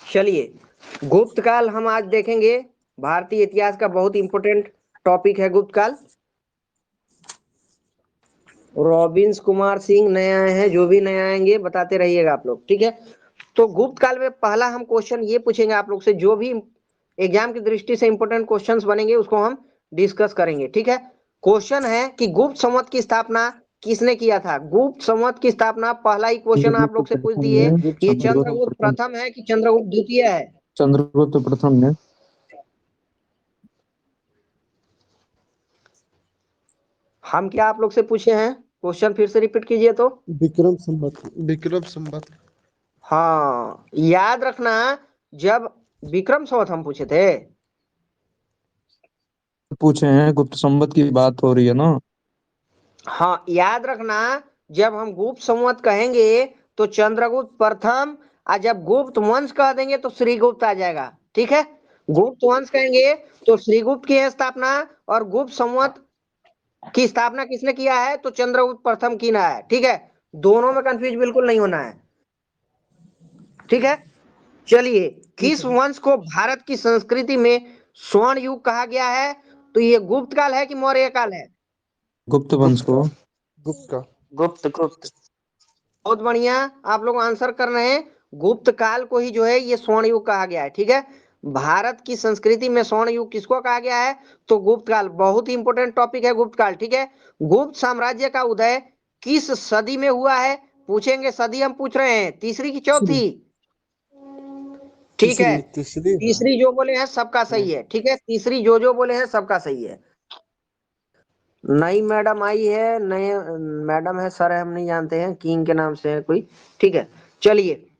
चलिए, गुप्त काल हम आज देखेंगे। भारतीय इतिहास का बहुत इंपोर्टेंट टॉपिक है गुप्त काल। रॉबिन्स कुमार सिंह नए आए हैं, जो भी नए आएंगे बताते रहिएगा आप लोग, ठीक है। तो गुप्त काल में पहला हम क्वेश्चन ये पूछेंगे आप लोग से, जो भी एग्जाम की दृष्टि से इंपोर्टेंट क्वेश्चंस बनेंगे उसको हम डिस्कस करेंगे, ठीक है। क्वेश्चन है कि गुप्त संवत की स्थापना किसने किया था? गुप्त संवत की स्थापना, पहला ही क्वेश्चन आप लोग से पूछ दिए, ये चंद्रगुप्त प्रथम है कि चंद्रगुप्त द्वितीय है? चंद्रगुप्त प्रथम ने। हम क्या आप लोग से पूछे हैं? क्वेश्चन फिर से रिपीट कीजिए तो। विक्रम संवत। विक्रम संवत। हाँ, याद रखना, जब विक्रम संवत हम पूछे थे, पूछे हैं, गुप्त संवत की बात हो रही है ना। हाँ याद रखना, जब हम गुप्त संवत कहेंगे तो चंद्रगुप्त प्रथम, और जब गुप्त वंश कह देंगे तो श्रीगुप्त आ जाएगा, ठीक है। गुप्त वंश कहेंगे तो श्रीगुप्त की है स्थापना, और गुप्त संवत की स्थापना किसने किया है? तो चंद्रगुप्त प्रथम की ना है, ठीक है। दोनों में कंफ्यूज बिल्कुल नहीं होना है, ठीक है। चलिए, किस वंश को भारत की संस्कृति में स्वर्ण युग कहा गया है? तो ये गुप्त काल है कि मौर्य काल है? गुप्त वंश को। गुप्त का। गुप्त गुप्त। बहुत बढ़िया, आप लोग आंसर कर रहे हैं। गुप्त काल को ही जो है ये स्वर्ण युग कहा गया है, ठीक है। भारत की संस्कृति में स्वर्ण युग किसको कहा गया है? तो गुप्त काल। बहुत ही इंपोर्टेंट टॉपिक है गुप्त काल, ठीक है। गुप्त साम्राज्य का उदय किस सदी में हुआ है? पूछेंगे, सदी हम पूछ रहे हैं, तीसरी की चौथी? ठीक है, तीसरी जो बोले हैं सबका सही है, ठीक है। तीसरी जो बोले हैं सबका सही है। नई मैडम आई है, नए मैडम है, सर है, हम नहीं जानते हैं, किंग के नाम से है कोई, ठीक है। चलिए,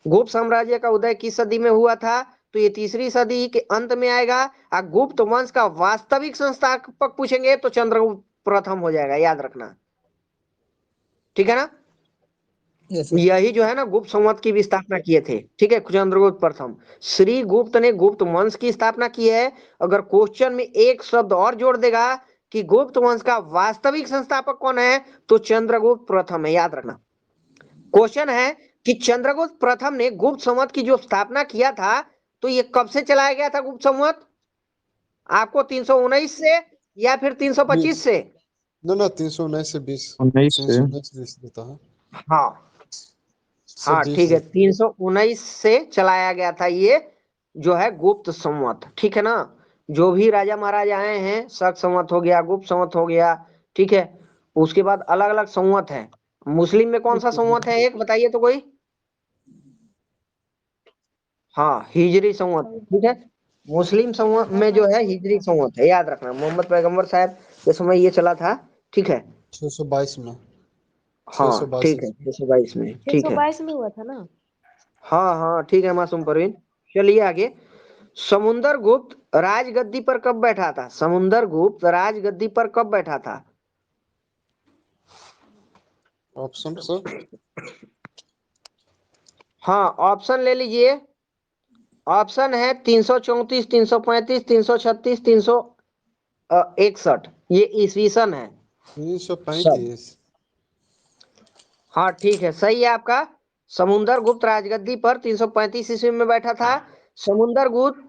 गुप्त साम्राज्य का उदय किस सदी में हुआ था? तो ये तीसरी सदी के अंत में आएगा। और गुप्त वंश का वास्तविक संस्थापक पूछेंगे तो चंद्रगुप्त प्रथम हो जाएगा, याद रखना, ठीक है ना। यही जो है ना गुप्त संवत की भी स्थापना किए थे, ठीक है, चंद्रगुप्त प्रथम। श्री गुप्त ने गुप्त वंश की स्थापना की है। अगर क्वेश्चन में एक शब्द और जोड़ देगा कि गुप्त वंश का वास्तविक संस्थापक कौन है, तो चंद्रगुप्त प्रथम है, याद रखना। क्वेश्चन है कि चंद्रगुप्त प्रथम ने गुप्त संवत की जो स्थापना किया था, तो ये कब से चलाया गया था गुप्त संवत? आपको 319 से या फिर 325 से? ना 319 से 20। 19 देता है। हाँ हाँ ठीक है, 319 से चलाया गया था ये जो है गुप्त संवत, ठीक है ना। जो भी राजा महाराजा आए हैं, शक संवत हो गया, गुप्त संवत हो गया, ठीक है। उसके बाद अलग अलग संवत है। मुस्लिम में कौन सा संवत है, एक बताइए तो कोई। हाँ, हिजरी संवत, ठीक है। मुस्लिम संवत में जो है हिजरी संवत है, याद रखना। मोहम्मद पैगंबर साहब के समय ये चला था, ठीक है। 622 में। हाँ ठीक है, 622 में, ठीक है। 622 में हुआ था ना। हाँ हाँ ठीक है मासूम परवीन। चलिए आगे। समुंदर गुप्त राजगद्दी पर कब बैठा था? समुंदर गुप्त राजगद्दी पर कब बैठा था? Option sir. हाँ ऑप्शन ले लीजिए। ऑप्शन है 334, 335, 336, 361। ये ईस्वी सन है। 335। हाँ ठीक है, सही है आपका। समुंदर गुप्त राजगद्दी पर 335 ईस्वी में बैठा था। समुंदर गुप्त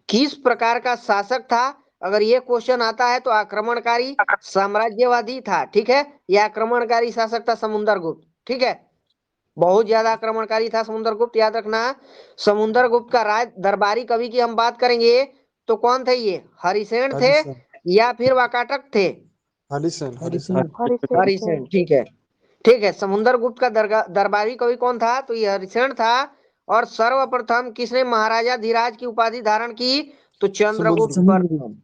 किस प्रकार का शासक था? अगर ये क्वेश्चन आता है तो आक्रमणकारी साम्राज्यवादी था, ठीक है। यह आक्रमणकारी शासक था समुंदर गुप्त, ठीक है। बहुत ज्यादा आक्रमणकारी था समुंदर गुप्त, याद रखना। समुंदर गुप्त का राज दरबारी कवि की हम बात करेंगे तो कौन थे ये? हरिसेन थे या फिर वाकाटक थे? हरिसेन, ठीक है। ठीक है, समुंदर गुप्त का दरबारी कवि कौन था? तो ये हरिसेन था। और सर्वप्रथम किसने महाराजा धीराज की उपाधि धारण की? तो चंद्रगुप्त प्रथम।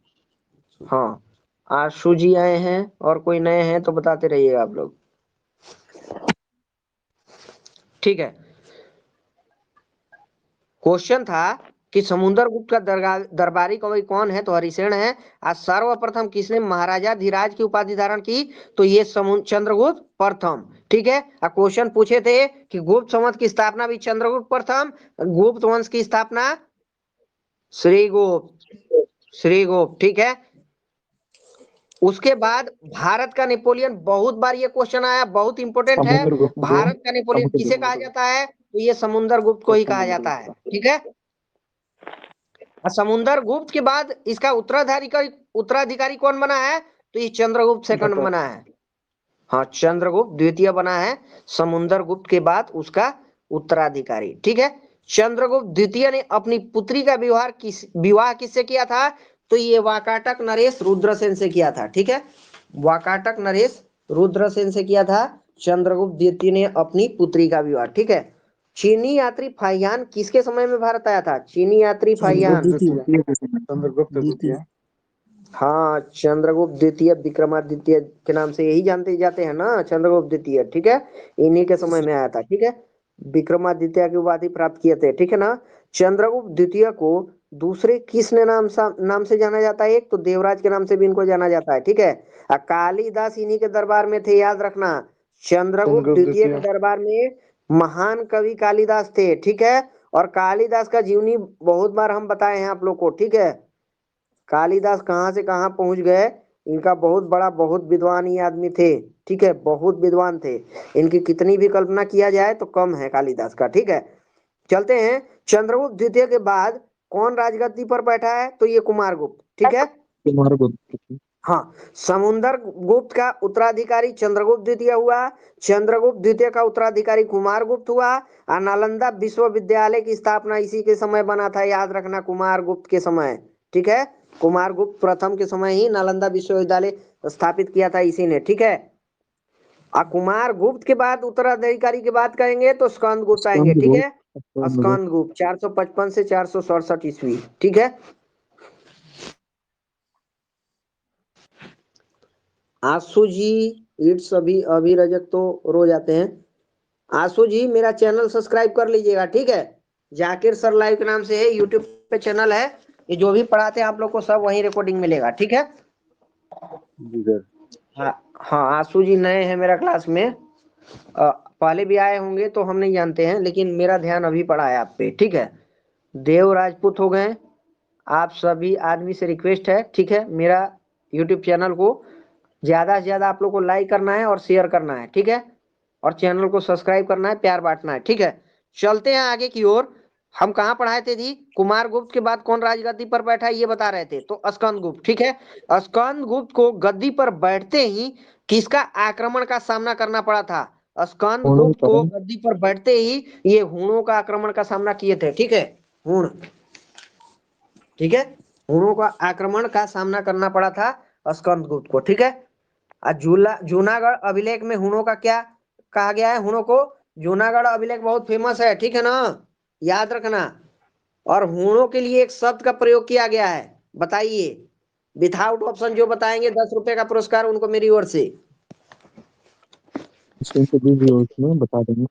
हाँ, आशु जी आए हैं और कोई नए हैं तो बताते रहिएगा आप लोग, ठीक है। क्वेश्चन था कि समुंदर गुप्त का दरबारी कवि कौन है? तो हरिसेन है। आज सर्वप्रथम किसने महाराजा धीराज की उपाधि धारण की? तो ये चंद्रगुप्त प्रथम, ठीक है। क्वेश्चन पूछे थे कि गुप्त संवत की स्थापना भी चंद्रगुप्त प्रथम, गुप्त वंश की स्थापना श्रीगुप्त, ठीक है। उसके बाद भारत का नेपोलियन, बहुत बार ये क्वेश्चन आया, बहुत इंपोर्टेंट है। भारत का नेपोलियन किसे कहा जाता है? तो ये समुंदर गुप्त को ही कहा जाता है, ठीक है। और समुंदर गुप्त के बाद इसका उत्तराधिकारी कौन बना है, तो ये चंद्रगुप्त सेकंड बना है। हाँ, चंद्रगुप्त द्वितीय बना है समुंदर गुप्त के बाद उसका उत्तराधिकारी, ठीक है। चंद्रगुप्त द्वितीय ने अपनी पुत्री का विवाह किससे किया था, तो ये वाकाटक नरेश रुद्रसेन से किया था, ठीक है। वाकाटक नरेश रुद्रसेन से किया था चंद्रगुप्त द्वितीय ने अपनी पुत्री का विवाह, ठीक है। चीनी यात्री फाहियान किसके समय में भारत आया था, चीनी यात्री फाहियान, चंद्रगुप्त द्वितीय। हाँ, चंद्रगुप्त द्वितीय विक्रमादित्य के नाम से यही जानते जाते हैं ना, चंद्रगुप्त द्वितीय, ठीक है। इन्हीं के समय में आया था, ठीक है। विक्रमादित्य की उपाधि प्राप्त किए थे, ठीक है ना। चंद्रगुप्त द्वितीय को दूसरे किसने नाम से जाना जाता है, एक तो देवराज के नाम से भी इनको जाना जाता है, ठीक है। कालिदास इन्हीं के दरबार में थे, याद रखना। चंद्रगुप्त द्वितीय के दरबार में महान कवि कालिदास थे, ठीक है। और कालिदास का जीवनी बहुत बार हम बताए हैं आप लोग को, ठीक है। कालिदास कहाँ से कहाँ पहुंच गए, इनका बहुत बड़ा, बहुत विद्वान ये आदमी थे, ठीक है, बहुत विद्वान थे। इनकी कितनी भी कल्पना किया जाए तो कम है कालिदास का, ठीक है। चलते हैं, चंद्रगुप्त द्वितीय के बाद कौन राजगद्दी पर बैठा है, तो ये कुमारगुप्त, ठीक है। कुमारगुप्त। हाँ, समुंदर गुप्त का उत्तराधिकारी चंद्रगुप्त द्वितीय हुआ, चंद्रगुप्त द्वितीय का उत्तराधिकारी कुमारगुप्त हुआ। और नालंदा विश्वविद्यालय की स्थापना इसी के समय बना था, याद रखना, कुमारगुप्त के समय, ठीक है। कुमारगुप्त प्रथम के समय ही नालंदा विश्वविद्यालय स्थापित किया था इसी ने, ठीक है। और कुमारगुप्त के बाद उत्तराधिकारी की बात करेंगे तो स्कंदगुप्त आएंगे, ठीक है। स्कंदगुप्त 455 से 467 ईस्वी, ठीक है। आशु जी, इट्स अभी रजक तो रो जाते हैं। आशु जी, मेरा चैनल सब्सक्राइब कर लीजिएगा, ठीक है। जाकिर सर लाइव के नाम से है, यूट्यूब पे चैनल है, ये जो भी पढ़ाते हैं आप लोग को सब वहीं रिकॉर्डिंग मिलेगा, ठीक है। हाँ हाँ, आशु जी नए हैं मेरा क्लास में, पहले भी आए होंगे तो हम नहीं जानते हैं, लेकिन मेरा ध्यान अभी पड़ा है आप पे, ठीक है। देव राजपूत हो गए, आप सभी आदमी से रिक्वेस्ट है, ठीक है, मेरा यूट्यूब चैनल को ज्यादा से ज्यादा आप लोग को लाइक करना है और शेयर करना है, ठीक है। और चैनल को सब्सक्राइब करना है, प्यार बांटना है, ठीक है। चलते हैं आगे की ओर। हम कहाँ पढ़ाए थे जी, कुमारगुप्त के बाद कौन राजगद्दी पर बैठा है ये बता रहे थे, तो स्कंदगुप्त, ठीक है। स्कंदगुप्त को गद्दी पर बैठते ही किसका आक्रमण का सामना करना पड़ा था, स्कंदगुप्त को गद्दी पर बैठते ही ये हूणों का आक्रमण का सामना किए थे, ठीक है। हूण, ठीक है, हूणों का आक्रमण का सामना करना पड़ा था स्कंदगुप्त को, ठीक है। जूनागढ़ अभिलेख में हूणों का क्या कहा गया है, हूणों को, जूनागढ़ अभिलेख बहुत फेमस है, ठीक है ना, याद रखना। और हूणों के लिए एक शब्द का प्रयोग किया गया है, बताइए, विथआउट ऑप्शन जो बताएंगे 10 रुपए का पुरस्कार उनको मेरी ओर से। उसमें बता देंगे,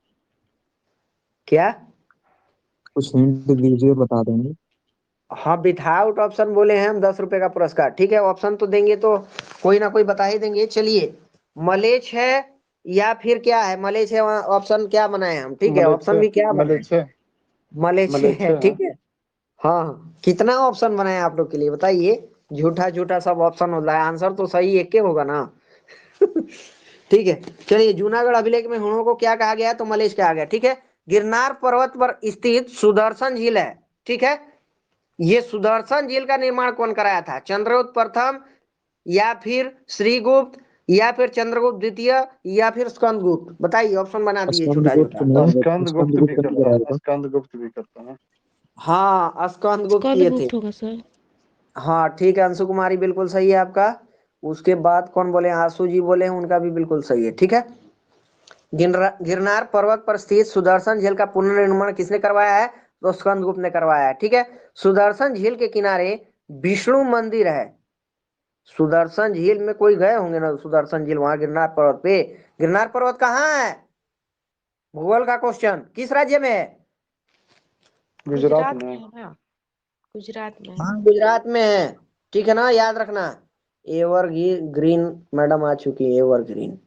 क्या, कुछ हिंट दीजिए, बता देंगे। हाँ, विथआउट ऑप्शन बोले हैं हम, 10 रुपए का पुरस्कार, ठीक है। ऑप्शन तो देंगे तो कोई ना कोई बता ही देंगे। चलिए, मलेच्छ है या फिर क्या है, मलेच्छ है, ऑप्शन क्या बनाए हम, ठीक है, ऑप्शन भी क्या बनाए, मलेच्छ है, ठीक है। हाँ हाँ, कितना ऑप्शन बनाए आप लोग के लिए बताइए, झूठा झूठा सब ऑप्शन होता है, आंसर तो सही एक के होगा ना। ठीक है, चलिए, जूनागढ़ अभिलेख में हूणों को क्या कहा गया है, तो मलेच्छ कहा गया, ठीक है। गिरनार पर्वत पर स्थित सुदर्शन झील है, ठीक है। ये सुदर्शन झील का निर्माण कौन कराया था, चंद्रगुप्त प्रथम या फिर श्रीगुप्त या फिर चंद्रगुप्त द्वितीय या फिर स्कंदगुप्त, बताइए, ऑप्शन बना दिए छोटा छोटा। स्कंदगुप्त भी करता है। हाँ, स्कंदगुप्त किए थे। होगा सर। हाँ ठीक है, अंशु कुमारी बिल्कुल सही है आपका। उसके बाद कौन बोले, आशु जी बोले हैं, उनका भी बिल्कुल सही है, ठीक है। गिरनार पर्वत पर स्थित सुदर्शन झील का पुनर्निर्माण किसने करवाया है, तो स्कंदगुप्त ने करवाया है, ठीक है। सुदर्शन झील के किनारे विष्णु मंदिर है। सुदर्शन झील में कोई गए होंगे ना, सुदर्शन झील वहां गिरनार पर्वत पे। गिरनार पर्वत कहाँ है, भूगोल का क्वेश्चन, किस राज्य में है, गुजरात में। है ना, गुजरात में। हाँ, गुजरात में है, ठीक है ना, याद रखना। एवर ग्रीन मैडम आ चुकी है, एवर ग्रीन,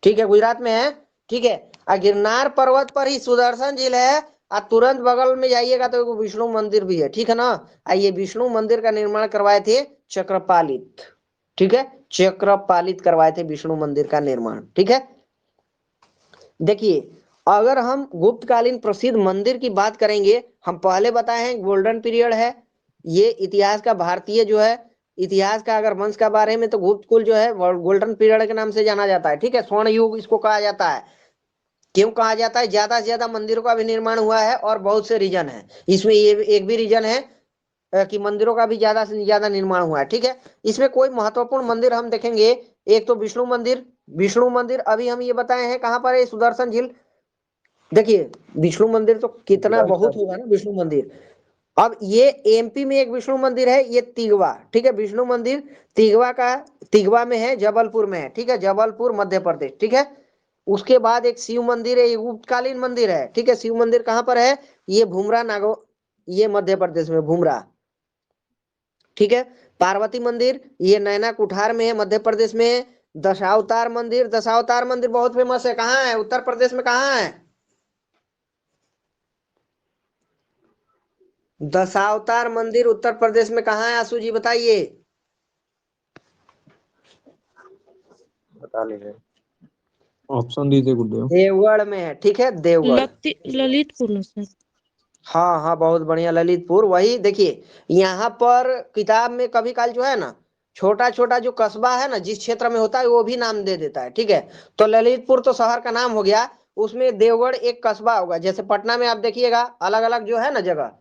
ठीक है, गुजरात में है, ठीक है। गिरनार पर्वत पर ही सुदर्शन झील है, और तुरंत बगल में जाइएगा तो एक विष्णु मंदिर भी है, ठीक है ना। ये विष्णु मंदिर का निर्माण करवाए थे चक्रपालित, ठीक है, चक्रपालित करवाए थे विष्णु मंदिर का निर्माण, ठीक है। देखिए, अगर हम गुप्तकालीन प्रसिद्ध मंदिर की बात करेंगे, हम पहले बताए हैं गोल्डन पीरियड है, ये इतिहास का भारतीय जो है इतिहास का अगर वंश का बारे में तो गुप्तकुल जो है गोल्डन पीरियड के नाम से जाना जाता है, ठीक है। स्वर्ण युग इसको कहा जाता है। क्यों कहा जाता है? ज्यादा से ज्यादा मंदिरों का भी निर्माण हुआ है और बहुत से रीजन है इसमें, ये एक भी रीजन है कि मंदिरों का भी ज्यादा से ज्यादा निर्माण हुआ है, ठीक है। इसमें कोई महत्वपूर्ण मंदिर हम देखेंगे, एक तो विष्णु मंदिर। विष्णु मंदिर अभी हम ये बताए हैं कहाँ पर है, सुदर्शन झील। देखिए विष्णु मंदिर तो कितना बहुत होगा ना विष्णु मंदिर। अब ये एमपी में एक विष्णु मंदिर है, ये तिगवा, ठीक है। विष्णु मंदिर तिगवा में है, जबलपुर में है, ठीक है, जबलपुर मध्य प्रदेश, ठीक है। उसके बाद एक शिव मंदिर है, ये गुप्तकालीन मंदिर है, ठीक है। शिव मंदिर कहाँ पर है? ये भूमरा नागो, ये मध्य प्रदेश में भूमरा, ठीक है। पार्वती मंदिर ये नैना कुठार में है, मध्य प्रदेश में। दशावतार मंदिर, दशावतार मंदिर बहुत फेमस है, कहाँ है? उत्तर प्रदेश में कहाँ है? दशावतार मंदिर उत्तर प्रदेश में कहाँ है आशु जी बताइए। बता लीजिए। ऑप्शन दीजिए गुड्डे। देवगढ़ में है, ठीक है, देवगढ़। ललितपुर ना सर? हाँ हाँ बहुत बढ़िया, ललितपुर। वही देखिए, यहाँ पर किताब में कभी काल जो है ना, छोटा छोटा जो कस्बा है ना जिस क्षेत्र में होता है वो भी नाम दे देता है, ठीक है। तो ललितपुर तो शहर का नाम हो गया, उसमें देवगढ़ एक कस्बा होगा। जैसे पटना में आप देखिएगा अलग अलग जो है ना जगह,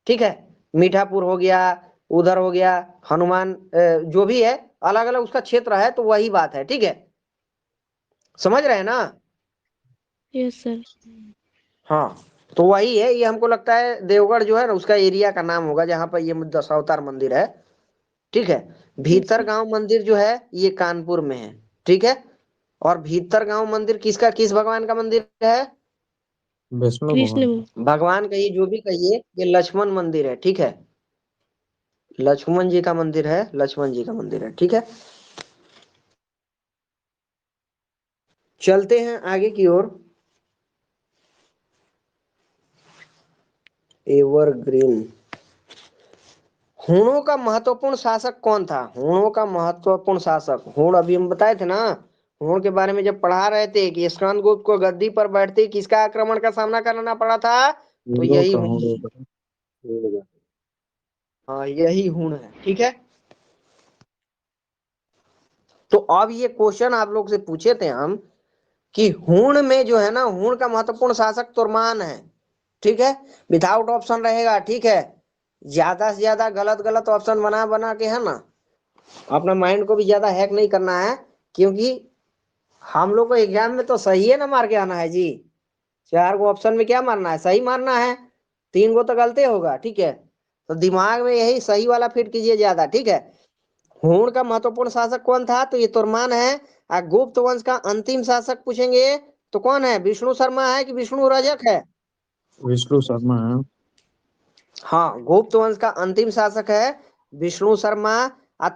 ठीक है। मीठापुर हो गया, उधर हो गया हनुमान, जो भी है अलग अलग उसका क्षेत्र है, तो वही बात है, ठीक है। समझ रहे हैं ना? Yes sir. हाँ तो वही है, ये हमको लगता है देवगढ़ जो है ना उसका एरिया का नाम होगा जहां पर ये दशावतार मंदिर है, ठीक है। यस भीतर सर। गांव मंदिर जो है ये कानपुर में है, ठीक है। और भीतर गांव मंदिर किसका, किस भगवान का मंदिर है? वैष्णो कृष्ण भगवान। भगवान कहिए जो भी कहिए, ये लक्ष्मण मंदिर है, ठीक है। लक्ष्मण जी का मंदिर है, लक्ष्मण जी का मंदिर है, ठीक है। चलते हैं आगे की ओर। एवरग्रीन। हूणों का महत्वपूर्ण शासक कौन था? हूणों का महत्वपूर्ण शासक, हूण अभी हम बताए थे ना, हूण के बारे में जब पढ़ा रहे थे कि स्कंदगुप्त को गद्दी पर बैठते किसका आक्रमण का सामना करना पड़ा था, तो हीरो यही का हूण होंगे। है। हाँ यही हूण है, ठीक है। तो अब ये क्वेश्चन आप लोग से पूछे थे हम कि हूण में जो है ना, हूण का महत्वपूर्ण शासक तुर्मान है, ठीक है। विदाउट ऑप्शन रहेगा, ठीक है। ज्यादा से ज्यादा गलत गलत ऑप्शन बना बना के है ना, अपना माइंड को भी ज्यादा हैक नहीं करना है, क्योंकि हम लोग को एग्जाम में तो सही है ना मार के आना है जी। 4 गो ऑप्शन में क्या मारना है? सही मारना है। 3 गो तो गलते होगा, ठीक है। तो दिमाग में यही सही वाला फिट कीजिए ज्यादा, ठीक है। हूण का महत्वपूर्ण शासक कौन था? तो ये तुर्मान है। गुप्त वंश का अंतिम शासक पूछेंगे तो कौन है? विष्णु शर्मा है कि विष्णु रजक है? विष्णु शर्मा है। हाँ गुप्त वंश का अंतिम शासक है विष्णु शर्मा।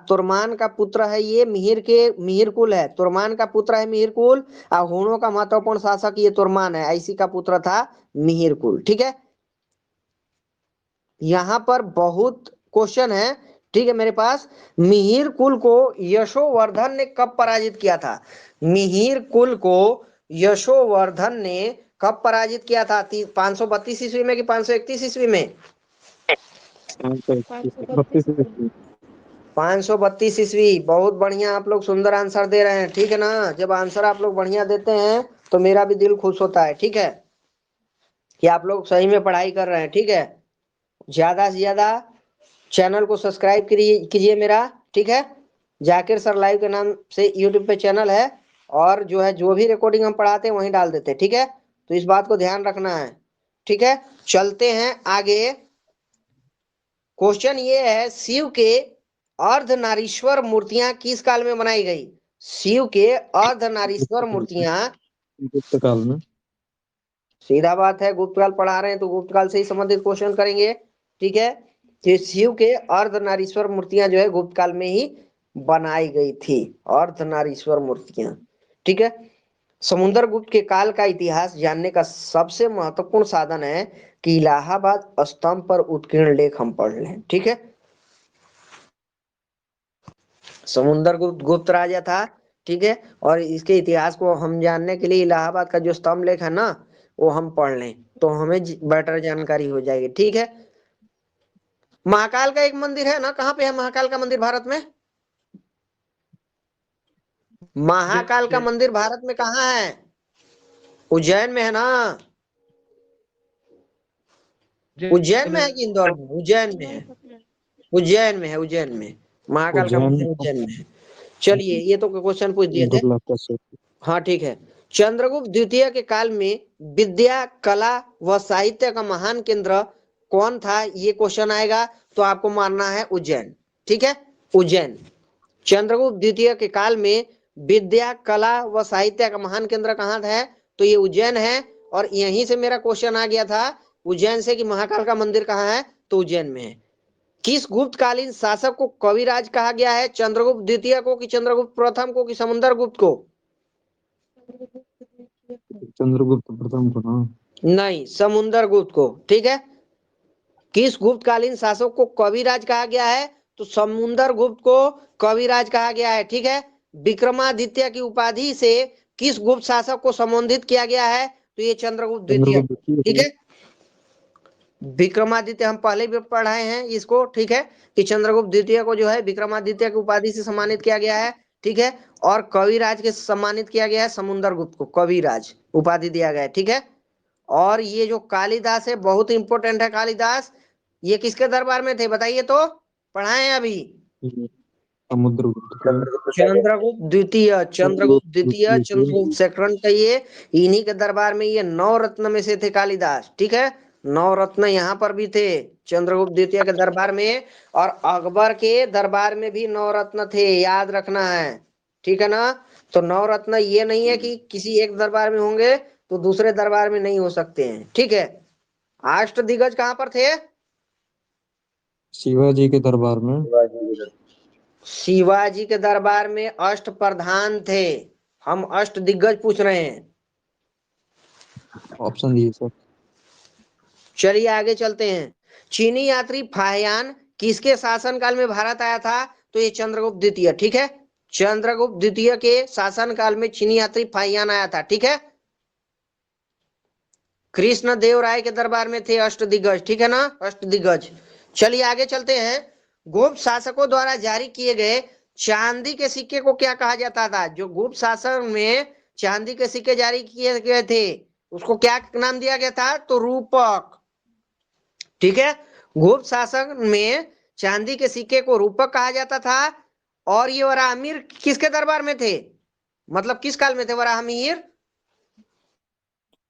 तुर्मान का पुत्र है ये, मिहिर कुल है, तुर्मान का पुत्र है मिहिर कुल। और हूणों का महत्वपूर्ण शासक ये तुर्मान है, इसी का पुत्र था मिहिर कुल, ठीक है। यहाँ पर बहुत क्वेश्चन है, ठीक है मेरे पास। मिहिर कुल को यशोवर्धन ने कब पराजित किया था? मिहिर कुल को यशोवर्धन ने कब पराजित किया था? 532 ईस्वी में कि 531 ईस्वी में? 532 ईस्वी। 532 ईस्वी। बहुत बढ़िया, आप लोग सुंदर आंसर दे रहे हैं, ठीक है ना। जब आंसर आप लोग बढ़िया देते हैं तो मेरा भी दिल खुश होता है, ठीक है, कि आप लोग सही में पढ़ाई कर रहे हैं, ठीक है। ज्यादा से ज्यादा चैनल को सब्सक्राइब कीजिए मेरा, ठीक है। जाकिर सर लाइव के नाम से यूट्यूब पे चैनल है, और जो है जो भी रिकॉर्डिंग हम पढ़ाते हैं वहीं डाल देते हैं, ठीक है। तो इस बात को ध्यान रखना है, ठीक है। चलते हैं आगे। क्वेश्चन ये है, शिव के अर्धनारीश्वर मूर्तियां किस काल में बनाई गई? शिव के अर्धनारीश्वर मूर्तियां, गुप्त काल में। सीधा बात है, गुप्त काल पढ़ा रहे हैं तो गुप्त काल से ही संबंधित क्वेश्चन करेंगे, ठीक है। कि शिव के अर्धनारीश्वर मूर्तियां जो है गुप्त काल में ही बनाई गई थी, अर्धनारीश्वर मूर्तियां, ठीक है। समुद्रगुप्त के काल का इतिहास जानने का सबसे महत्वपूर्ण साधन है कि इलाहाबाद स्तंभ पर उत्कीर्ण लेख हम पढ़ लें, ठीक है। समुद्रगुप्त गुप्त राजा था, ठीक है। और इसके इतिहास को हम जानने के लिए इलाहाबाद का जो स्तंभ लेख है ना, वो हम पढ़ लें तो हमें बेटर जानकारी हो जाएगी। ठीक है, महाकाल का एक मंदिर है ना, कहाँ पे है महाकाल का मंदिर भारत में? महाकाल का मंदिर भारत में कहाँ है? उज्जैन में है ना? उज्जैन में है कि इंदौर में? उज्जैन में है, उज्जैन में है, उज्जैन में। महाकाल का उज्जैन मंदिर उज्जैन में है। चलिए ये तो क्वेश्चन पूछ दिए थे। दुर्लभ से। हाँ ठीक है। चंद्रगुप्त द्वितीय के काल में विद्या, कला व साहित्य का महान केंद्र कौन था? ये क्वेश्चन आएगा तो आपको मानना है उज्जैन। ठीक है, उज्जैन। चंद्रगुप्त द्वितीय के काल में विद्या, कला व साहित्य का महान केंद्र कहाँ है? तो ये उज्जैन है। और यहीं से मेरा क्वेश्चन आ गया था उज्जैन से कि महाकाल का मंदिर कहाँ है, तो उज्जैन में है। किस गुप्तकालीन शासक को कविराज कहा गया है? चंद्रगुप्त द्वितीय को कि चंद्रगुप्त प्रथम को कि समुद्र गुप्त को? चंद्रगुप्त प्रथम को ना? नहीं, समुद्र गुप्त को। ठीक है, किस गुप्तकालीन शासक को कविराज कहा गया है? तो समुद्र गुप्त को कविराज कहा गया है। ठीक है, विक्रमादित्य की उपाधि से किस गुप्त शासक को संबोधित किया गया है? तो ये चंद्रगुप्त द्वितीय। ठीक है, विक्रमादित्य हम पहले भी पढ़ाए हैं इसको। ठीक है, कि चंद्रगुप्त द्वितीय को जो है विक्रमादित्य की उपाधि से सम्मानित किया गया है। ठीक है, और कविराज के सम्मानित किया गया है समुद्र गुप्त को कविराज उपाधि दिया गया है। ठीक है, और ये जो कालिदास है बहुत इंपॉर्टेंट है। कालिदास ये किसके दरबार में थे बताइए तो, पढ़ाए हैं अभी? समुद्रगुप्त के। चंद्रगुप्त द्वितीय, चंद्रगुप्त द्वितीय, चंद्रगुप्त सेकंड कहिए, इन्हीं के दरबार में ये 9 रत्न में से थे कालिदास। ठीक है, 9 रत्न यहाँ पर भी थे चंद्रगुप्त द्वितीय के दरबार में, और अकबर के दरबार में भी 9 रत्न थे, याद रखना है। ठीक है ना, तो 9 रत्न ये नहीं है कि किसी एक दरबार में होंगे तो दूसरे दरबार में नहीं हो सकते हैं। ठीक है, अष्टदिग्गज कहाँ पर थे? शिवाजी के दरबार में। शिवाजी के दरबार में अष्ट प्रधान थे, हम अष्ट दिग्गज पूछ रहे हैं। ऑप्शन दिए सर। चलिए आगे चलते हैं। चीनी यात्री फाहियान किसके शासनकाल में भारत आया था? तो ये चंद्रगुप्त द्वितीय। ठीक है, चंद्रगुप्त द्वितीय के शासनकाल में चीनी यात्री फाहियान आया था। ठीक है, कृष्ण देव राय के दरबार में थे अष्टदिग्गज। ठीक है ना, अष्टदिग्गज। चलिए आगे चलते हैं। गुप्त शासकों द्वारा जारी किए गए चांदी के सिक्के को क्या कहा जाता था? जो गुप्त शासन में चांदी के सिक्के जारी किए गए थे उसको क्या नाम दिया गया था? तो रूपक। ठीक है, गुप्त शासन में चांदी के सिक्के को रूपक कहा जाता था। और ये वराहमिहिर किसके दरबार में थे, मतलब किस काल में थे वराहमिहिर?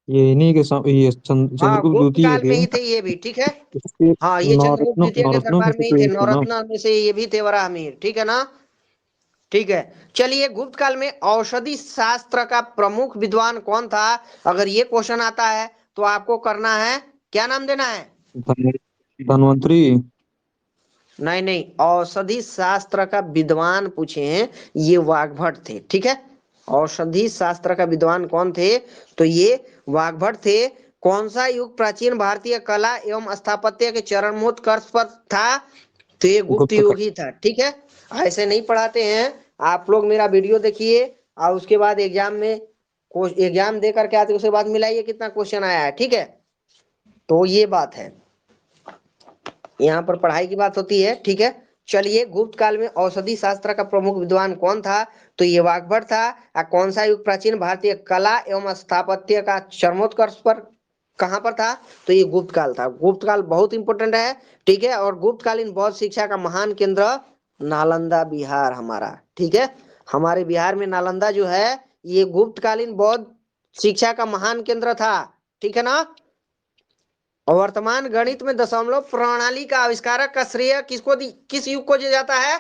ये इन्हीं के ये हाँ, चंद्रगुप्त गुप्त द्वितीय काल में के ही थे ये भी। ठीक है, इसके हाँ ये चंद्रगुप्त द्वितीय के नौरत्नों में दरबार से में ही कोई थे, एक थे ना? नवरत्न में से ये भी थे वराहमिहिर। ठीक है ना, ठीक है। चलिए, गुप्त काल में औषधि शास्त्र का प्रमुख विद्वान कौन था? अगर ये क्वेश्चन आता है तो आपको करना है, क्या नाम देना है? धन्वंतरी। नहीं नहीं, औषधि शास्त्र का विद्वान पूछे हैं, ये वाग्भट थे। ठीक है, औषधि शास्त्र का विद्वान कौन थे? तो ये वाग्भट थे। कौन सा युग प्राचीन भारतीय कला एवं स्थापत्य के चरमोत्कर्ष पर था? तो ये गुप्त गुप्त युग ही था। ठीक है, ऐसे नहीं पढ़ाते हैं। आप लोग मेरा वीडियो देखिए और उसके बाद एग्जाम में एग्जाम दे करके आते, उसके बाद मिलाइए कितना क्वेश्चन आया है। ठीक है, तो ये बात है, यहाँ पर पढ़ाई की बात होती है। ठीक है, चलिए, गुप्त काल में औषधि शास्त्र का प्रमुख विद्वान कौन था? तो ये वाग्भट था। कौन सा युग प्राचीन भारतीय कला एवं स्थापत्य का चरमोत्कर्ष पर कहां पर था? तो ये गुप्त काल था। गुप्त काल बहुत इंपॉर्टेंट है। ठीक है, और गुप्तकालीन बौद्ध शिक्षा का महान केंद्र नालंदा बिहार हमारा। ठीक है, हमारे बिहार में नालंदा जो है ये गुप्तकालीन बौद्ध शिक्षा का महान केंद्र था। ठीक है ना, और वर्तमान गणित में दशमलव प्रणाली का आविष्कारक का श्रेय किस युग को दिया जाता है?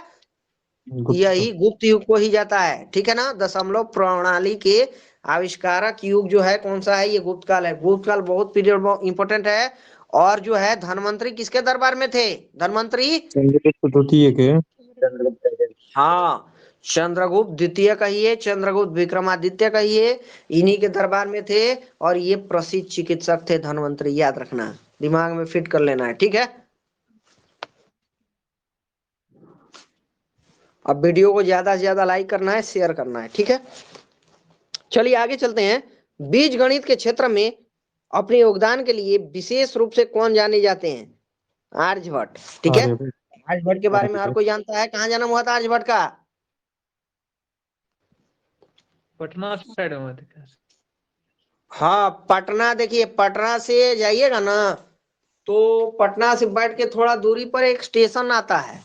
यही गुप्त युग को ही जाता है। ठीक है ना, दशमलव प्रणाली के आविष्कारक युग जो है कौन सा है? ये गुप्त काल है। गुप्त काल बहुत पीरियड इंपॉर्टेंट है। और जो है धनवंतरी किसके दरबार में थे? धनवंतरी चंद्रगुप्त द्वितीय के। हाँ, चंद्रगुप्त द्वितीय कहिए, चंद्रगुप्त विक्रमादित्य कहिए, इन्हीं के दरबार में थे। और ये प्रसिद्ध चिकित्सक थे धनवंतरी, याद रखना, दिमाग में फिट कर लेना है। ठीक है, अब वीडियो को ज्यादा से ज्यादा लाइक करना है, शेयर करना है। ठीक है, चलिए आगे चलते हैं। बीज गणित के क्षेत्र में अपने योगदान के लिए विशेष रूप से कौन जाने जाते हैं? आर्यभट्ट। ठीक है, आर्यभट्ट। आर्यभट्ट के बारे में हर कोई जानता है। कहाँ जन्म हुआ था आर्यभट्ट का? पटना साइड में थे। हाँ, पटना। देखिए, पटना से जाइएगा ना तो पटना से बैठ के थोड़ा दूरी पर एक स्टेशन आता है,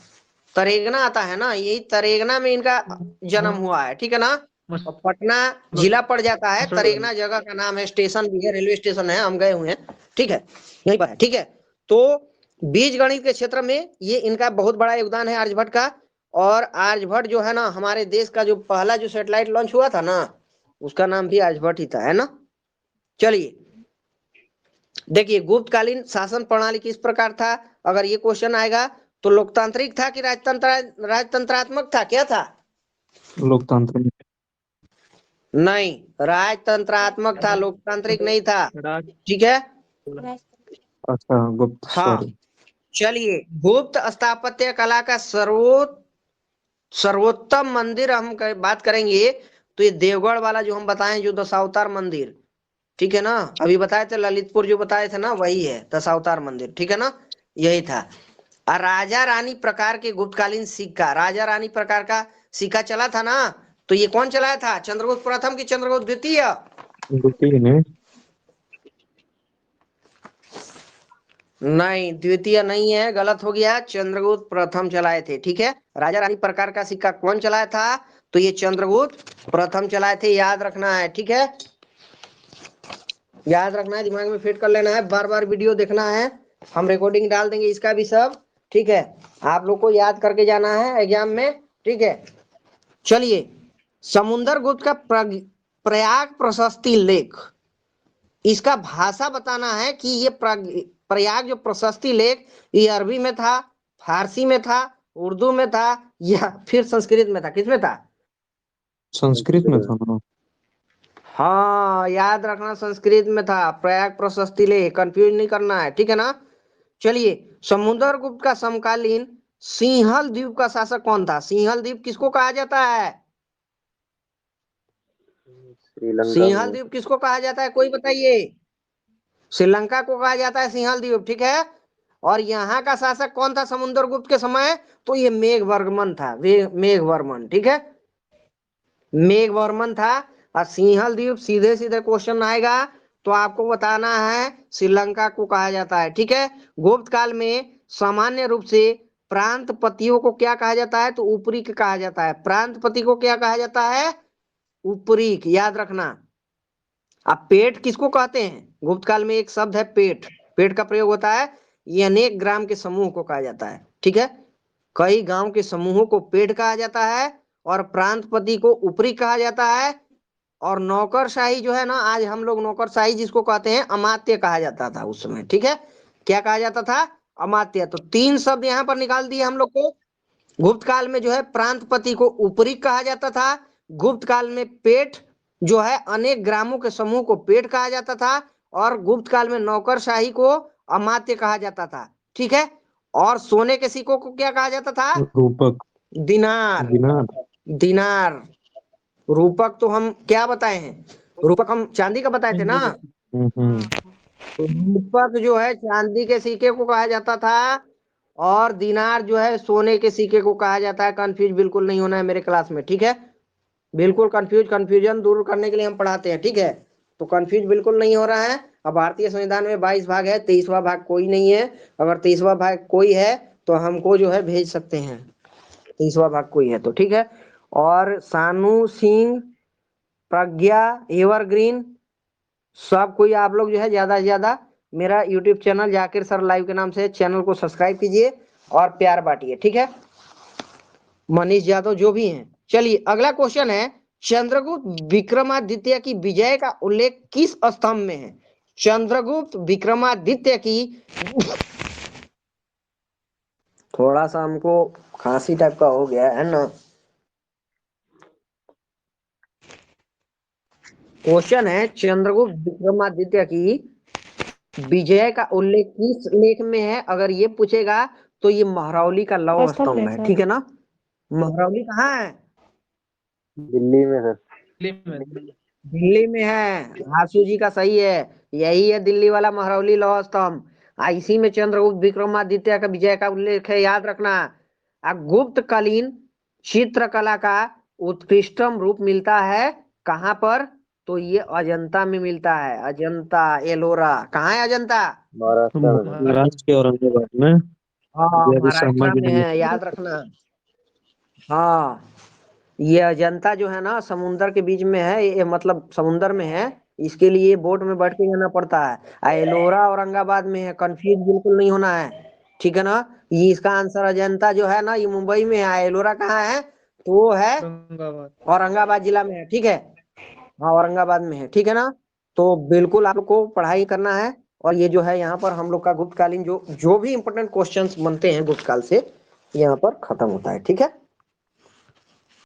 तरेगना आता है ना, यही तरेगना में इनका जन्म हुआ है। ठीक है ना, और पटना जिला पड़ जाता है, तरेगना जगह का नाम है, स्टेशन भी है, रेलवे स्टेशन है, हम गए हुए हैं। ठीक है, यहीं पर है। ठीक है, तो बीज गणित के क्षेत्र में ये इनका बहुत बड़ा योगदान है आर्यभट्ट का। और आर्यभट्ट जो है ना, हमारे देश का जो पहला जो सैटेलाइट लॉन्च हुआ था ना, उसका नाम भी आर्यभट्ट ही था, है ना। चलिए देखिए, गुप्तकालीन शासन प्रणाली किस प्रकार था? अगर ये क्वेश्चन आएगा तो लोकतांत्रिक था कि राजतंत्रात्मक था? क्या था? लोकतांत्रिक। नहीं, राजतंत्रात्मक था, लोकतांत्रिक नहीं था। ठीक है, अच्छा, गुप्त। हाँ। सॉरी। चलिए, गुप्त स्थापत्य कला का सर्वोत्तम मंदिर हम बात करेंगे तो ये देवगढ़ वाला जो हम बताएं, जो दशावतार मंदिर। ठीक है ना, अभी बताए थे ललितपुर जो बताए थे ना, वही है दशावतार मंदिर। ठीक है ना, यही था। और राजा रानी प्रकार के गुप्तकालीन सिक्का, राजा रानी प्रकार का सिक्का चला था ना, तो ये कौन चलाया था? चंद्रगुप्त प्रथम की चंद्रगुप्त द्वितीय? द्वितीय ने। नहीं, द्वितीय नहीं है, गलत हो गया, चंद्रगुप्त प्रथम चलाए थे। ठीक है, राजा रानी प्रकार का सिक्का कौन चलाया था? तो ये चंद्रगुप्त प्रथम चलाए थे, याद रखना है। ठीक है, याद रखना है, दिमाग में फिट कर लेना है, बार बार वीडियो देखना है, हम रिकॉर्डिंग डाल देंगे इसका भी सब। ठीक है, आप लोग को याद करके जाना है एग्जाम में। ठीक है, चलिए, समुद्रगुप्त का प्रयाग प्रशस्ति लेख, इसका भाषा बताना है कि ये प्रयाग जो प्रशस्ति लेख, ये अरबी में था, फारसी में था, उर्दू में था, या फिर संस्कृत में था? किसमें था? संस्कृत में था ना। हाँ, याद रखना, संस्कृत में था। प्रयाग प्रशस्ति लेख, कंफ्यूज नहीं करना है। ठीक है ना। चलिए, समुद्रगुप्त का समकालीन सिंहल द्वीप का शासक कौन था? सिंहल द्वीप किसको कहा जाता है? सिंहल द्वीप किसको कहा जाता है, कोई बताइए? श्रीलंका को कहा जाता है सिंहल द्वीप। ठीक है, और यहाँ का शासक कौन था समुद्रगुप्त के समय? तो ये मेघवर्मन था, मेघवर्मन। ठीक है, मेघवर्मन था। और सिंहल द्वीप सीधे सीधे क्वेश्चन आएगा तो आपको बताना है श्रीलंका को कहा जाता है। ठीक है, गुप्त काल में सामान्य रूप से प्रांत पतियों को क्या कहा जाता है? तो उपरीक कहा जाता है। प्रांत पति को क्या कहा जाता है? उपरीक, याद रखना। अब पेट किसको कहते हैं? गुप्त काल में एक शब्द है पेट, पेट का प्रयोग होता है, ये अनेक ग्राम के समूह को कहा जाता है। ठीक है, कई गांव के समूहों को पेट कहा जाता है, और प्रांतपति को उपरी कहा जाता है। और नौकरशाही जो है ना, आज हम लोग नौकरशाही जिसको कहते हैं, अमात्य कहा जाता था उस समय। ठीक है, क्या कहा जाता था? अमात्य। तो तीन शब्द यहाँ पर निकाल दिए हम लोग को। गुप्त काल में जो है प्रांतपति को उपरी कहा जाता था, गुप्त काल में पेट जो है अनेक ग्रामों के समूह को पेट कहा जाता था, और गुप्त काल में नौकरशाही को अमात्य कहा जाता था। ठीक है, और सोने के सिक्कों को क्या कहा जाता था? रूपक। दिनार। दिनार। दिनार। रूपक तो हम क्या बताए हैं? रूपक हम चांदी का बताए थे ना। तो रूपक जो है चांदी के सिक्के को कहा जाता था, और दिनार जो है सोने के सिक्के को कहा जाता है। कंफ्यूज बिल्कुल नहीं होना है मेरे क्लास में। ठीक है, बिल्कुल कंफ्यूजन दूर करने के लिए हम पढ़ाते हैं। ठीक है, तो कंफ्यूज बिल्कुल नहीं हो रहा है। अब भारतीय संविधान में 22 भाग है, 23वां भाग कोई नहीं है। अगर 23वां भाग कोई है तो हमको जो है भेज सकते हैं, 23वां भाग कोई है तो। ठीक है, और सानू सिंह, प्रज्ञा, एवरग्रीन, सब कोई आप लोग जो है ज्यादा से ज्यादा मेरा YouTube channel Zakir sir live के नाम से चैनल को सब्सक्राइब कीजिए और प्यार बांटिए। ठीक है, मनीष यादव जो भी हैं। चलिए, अगला क्वेश्चन है, चंद्रगुप्त विक्रमादित्य की विजय का उल्लेख किस स्तंभ में है? चंद्रगुप्त विक्रमादित्य की, थोड़ा सा हमको खांसी टाइप का हो गया है ना। क्वेश्चन है, चंद्रगुप्त विक्रमादित्य की विजय का उल्लेख किस लेख में है? अगर ये पूछेगा तो ये महरौली का लौह स्तंभ है। ठीक है ना, महरौली कहाँ है? दिल्ली में है। दिल्ली में। दिल्ली में है, आशु जी का सही है। यही है दिल्ली वाला महरौली लौह स्तंभ। इसी में चंद्रगुप्त विक्रमादित्य का विजय का उल्लेख है, याद रखना। गुप्त कालीन चित्रकला का उत्कृष्टम रूप मिलता है कहाँ पर? तो ये अजंता में मिलता है। अजंता एलोरा कहाँ है? अजंता महाराष्ट्र के औरंगाबाद में। हाँ, ये अभी महाराष्ट्र संभाजी में नगर है, की याद तरफ है। रखना। हाँ, ये अजंता जो है ना समुंदर के बीच में है, ये मतलब समुंदर में है। इसके लिए बोट में बैठ के जाना पड़ता है। एलोरा औरंगाबाद में है, कंफ्यूज बिल्कुल नहीं होना है, ठीक है ना। ये इसका आंसर अजंता जो है ना ये मुंबई में है। एलोरा कहाँ है? तो वो है औरंगाबाद। औरंगाबाद जिला में है, ठीक है। हाँ, औरंगाबाद में है, ठीक है ना। तो बिल्कुल आप लोग को पढ़ाई करना है। और ये जो है यहाँ पर हम लोग का गुप्तकालीन जो जो भी इंपोर्टेंट क्वेश्चंस बनते हैं गुप्तकाल से यहाँ पर खत्म होता है, ठीक है।